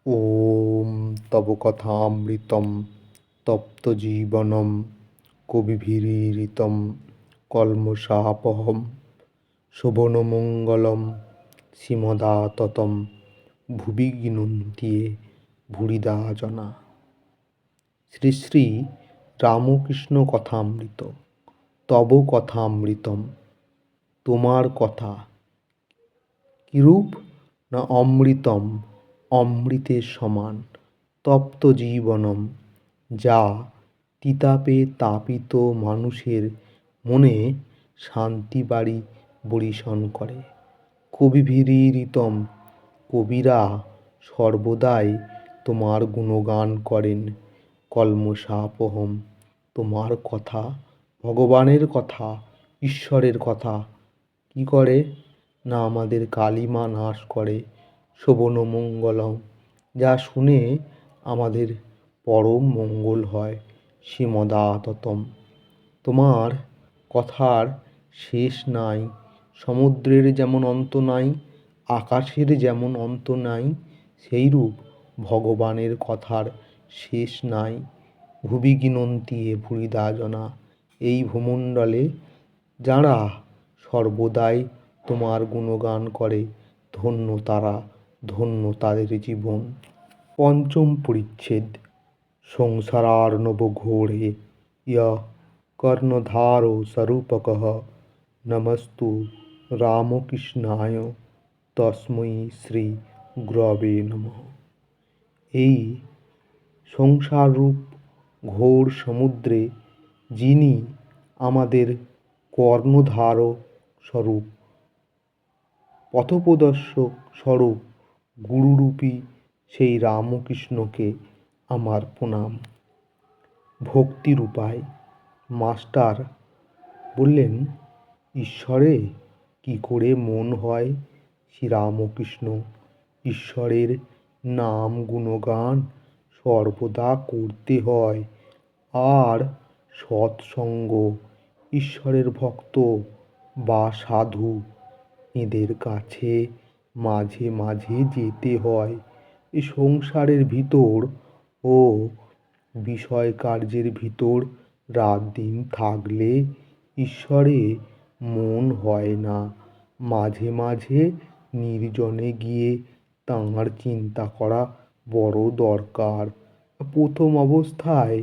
ॐ तव कथामृतं तप्तजीवनं कविभिरीडितं कल्मषापहं শোভনমঙ্গলম শ্রীমদাততম ভুবি গিনন্তি ভুরিদা জনা। শ্রী শ্রী রামকৃষ্ণ কথামৃত। তব কথামৃতম, তোমার কথা কিরূপ না অমৃতম, অমৃতের সমান। তপ্ত জীবনম, যা তিতাপে তাপিত মানুষের মনে শান্তি বাড়ি বরিশন করে। কবিভিরীড়িতম, কবিরা সর্বদাই তোমার গুণগান করেন। কল্মষাপহম, তোমার কথা, ভগবানের কথা, ঈশ্বরের কথা কি করে না আমাদের কালিমা নাশ করে। শোভনমঙ্গলম, যা শুনে আমাদের পরম মঙ্গল হয়। শ্রীমদাততম, তোমার কথার শেষ নাই। সমুদ্রের যেমন অন্ত নাই, আকাশের যেমন অন্ত নাই, সেইরূপ ভগবানের কথার শেষ নাই। ভুবি গিনন্তি ভুরিদা জনা, এই ভূমণ্ডলে যাঁরা সর্বদাই তোমার গুণগান করে, ধন্য তারা, ধন্য তাদের জীবন। পঞ্চম পরিচ্ছেদ। সংসারার্ণব ঘোরে ইয়ঃ কর্ণধারো স্বরূপকঃ নমস্তু রামকৃষ্ণায় তস্मै শ্রী গুরবে নমঃ। এই সংসাররূপ ঘোর সমুদ্রে যিনি আমাদের কর্ণধারক স্বরূপ, পথপ্রদর্শক স্বরূপ, গুরুরূপী সেই রামকৃষ্ণকে আমার প্রণাম। ভক্তির উপায়। মাস্টার বললেন, ঈশ্বরে কি করে মন হয়? শ্রীরামকৃষ্ণ, ঈশ্বরের নাম গুণগান সর্বদা করতে হয়। আর সৎসঙ্গ, ঈশ্বরের ভক্ত বা সাধু এদের কাছে মাঝে মাঝে যেতে হয়। এই সংসারের ভিতর ও বিষয় কার্যের ভিতর রাত দিন থাকলে ঈশ্বরে মন হয় না। মাঝে মাঝে নির্জনে গিয়ে তাঁর চিন্তা করা বড় দরকার। প্রথম অবস্থায়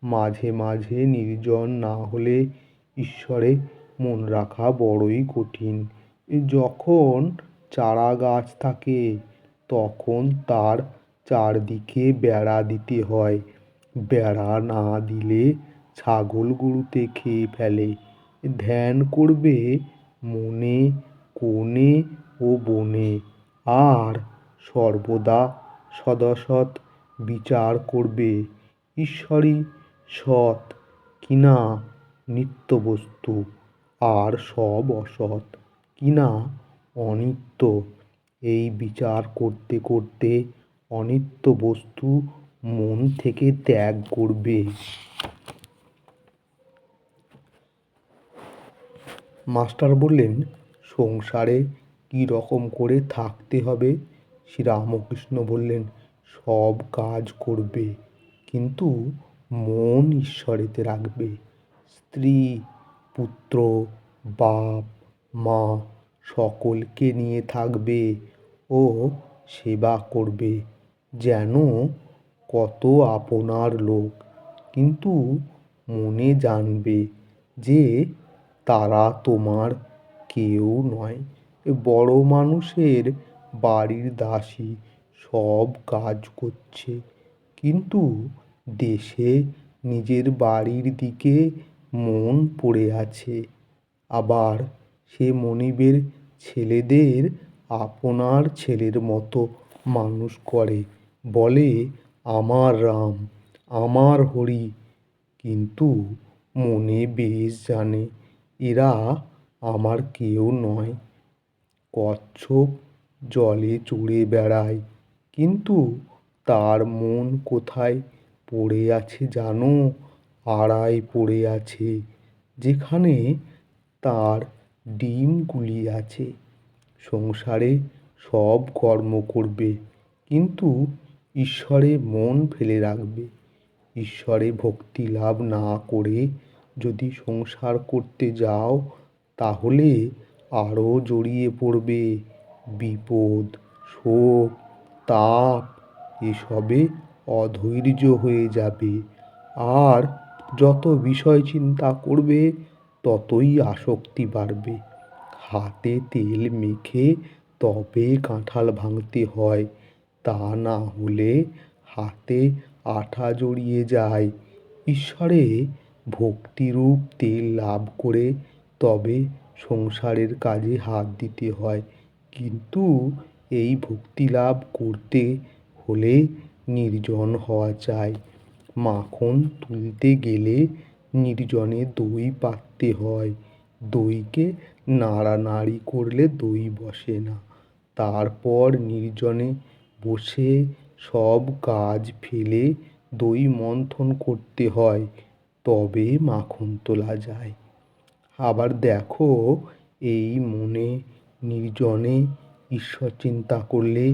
মাঝে মাঝে নির্জন না হলে ঈশ্বরে মন রাখা বড়ই কঠিন। যখন চারা গাছ থাকে তখন তার চারদিকে বেড়া দিতে হয়। বেড়া না দিলে ছাগল গরুতে খেয়ে ফেলে। ধ্যান করবে মনে, কোণে ও বনে। আর সর্বদা সদসৎ বিচার করবে, ঈশ্বরই সৎ কিনা নিত্য বস্তু, আর সব অসৎ কিনা অনিত্য। এই বিচার করতে করতে অনিত্য বস্তু মন থেকে ত্যাগ করবে। মাস্টার বললেন, সংসারে কি রকম করে থাকতে হবে? শ্রীরামকৃষ্ণ বললেন, সব কাজ করবে, কিন্তু মন ঈশ্বরেতে রাখবে। স্ত্রী, পুত্র, বাপ, মা সকলকে নিয়ে থাকবে ও সেবা করবে যেন কত আপনার লোক, কিন্তু মনে জানবে যে তারা তোমার কেউ নয়। বড় মানুষের বাড়ির দাসী সব কাজ করছে, কিন্তু দেশে নিজের বাড়ির দিকে মন পড়ে আছে। আবার সে মনিবের ছেলেদের আপনার ছেলের মতো মানুষ করে, বলে আমার রাম, আমার হরি, কিন্তু মনে বেশ জানে এরা আমার কেউ নয়। কচ্ছপ জলে চড়ে বেড়ায়, কিন্তু তার মন কোথায় পড়ে আছে জানো? আড়ায় পড়ে আছে, যেখানে তার ডিমগুলি আছে। সংসারে সব কর্ম করবে, কিন্তু ঈশ্বরে মন ফেলে রাখবে। ঈশ্বরে ভক্তি লাভ না করে যদি সংসার করতে যাও তাহলে আরও জড়িয়ে পড়বে বিপদ, শোক, তাপ, এসবে অধৈর্য হয়ে যাবে। আর যত বিষয় চিন্তা করবে ততই আসক্তি বাড়বে। হাতে তেল মেখে তবে কাঁঠাল ভাঙতে হয়, তা না হলে হাতে আঠা জড়িয়ে যায়। ঈশ্বরে ভক্তিরূপ তেল লাভ করে তবে সংসারের কাজে হাত দিতে হয়। কিন্তু এই ভক্তি লাভ করতে হলে নির্জন হওয়া চাই। মাখন তুলতে গেলে নির্জনে দই পাততে হয়। দইকে নাড়ানাড়ি করলে দই বসে না। তারপর নির্জনে বসে সব কাজ ফেলে দই মন্থন করতে হয়, তবে মাখন তোলা যায়। আবার দেখো, এই মনে নির্জনে ঈশ্বর চিন্তা করলে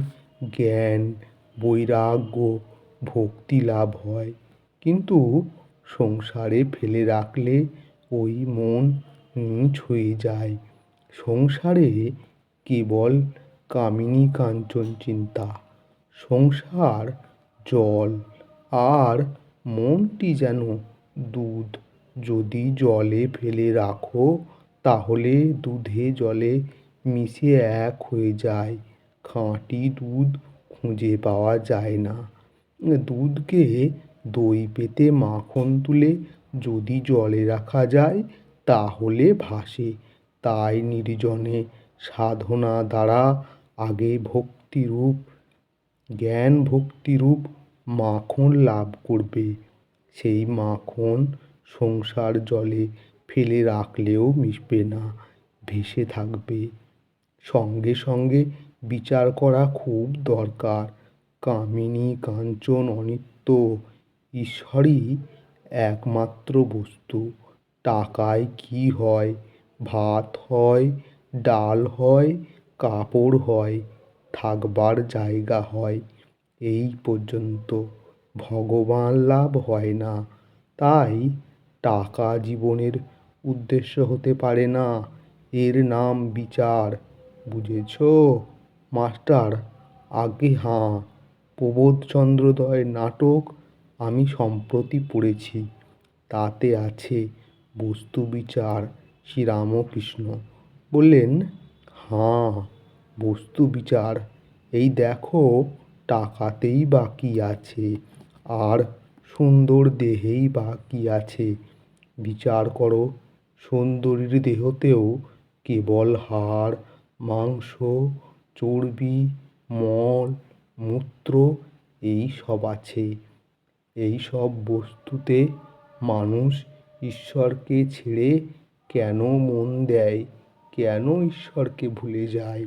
জ্ঞান, বৈরাগ্য, ভক্তি লাভ হয়। কিন্তু সংসারে ফেলে রাখলে ওই মন নীচ হয়ে যায়। সংসারে কেবল কামিনী কাঞ্চন চিন্তা। সংসার জল, আর মনটি যেন দুধ। যদি জলে ফেলে রাখো তাহলে দুধে জলে মিশে এক হয়ে যায়। খাঁটি দুধ খুঁজে পাওয়া যায় না। দুধকে দই পেতে মাখন তুলে যদি জলে রাখা যায় তাহলে ভাসে। তাই নির্জনে সাধনা দ্বারা আগে ভক্তিরূপ, জ্ঞান ভক্তিরূপ মাখন লাভ করবে। সেই মাখন সংসার জলে ফেলে রাখলেও মিশবে না, ভেসে থাকবে। সঙ্গে সঙ্গে বিচার করা খুব দরকার। কামিনী কাঞ্চন অনিত্য, ঈশ্বরই একমাত্র বস্তু। টাকায় কি হয়? ভাত হয়, ডাল হয়, কাপড় হয়, থাকবার জায়গা হয়, এই পর্যন্ত। ভগবান লাভ হয় না। তাই টাকা জীবনের উদ্দেশ্য হতে পারে না। এর নাম বিচার। বুঝেছ মাস্টার? আজ্ঞে হাঁ। প্রবোধচন্দ্রোদয় নাটক আমি সম্প্রতি পড়েছি। তাতে আছে বস্তুবিচার। শ্রীরামকৃষ্ণ বললেন, হাঁ, বস্তুবিচার। এই দেখো, টাকাতেই বা কী আছে, আর সুন্দর দেহেই বা কী আছে? বিচার করো, সুন্দরীর দেহতেও কেবল হাড়, মাংস, চর্বি, মল, মূত্র এই সব আছে। এই সব বস্তুতে মানুষ ঈশ্বরকে ছেড়ে কেন মন দেয়, কেন ঈশ্বরকে ভুলে যায়?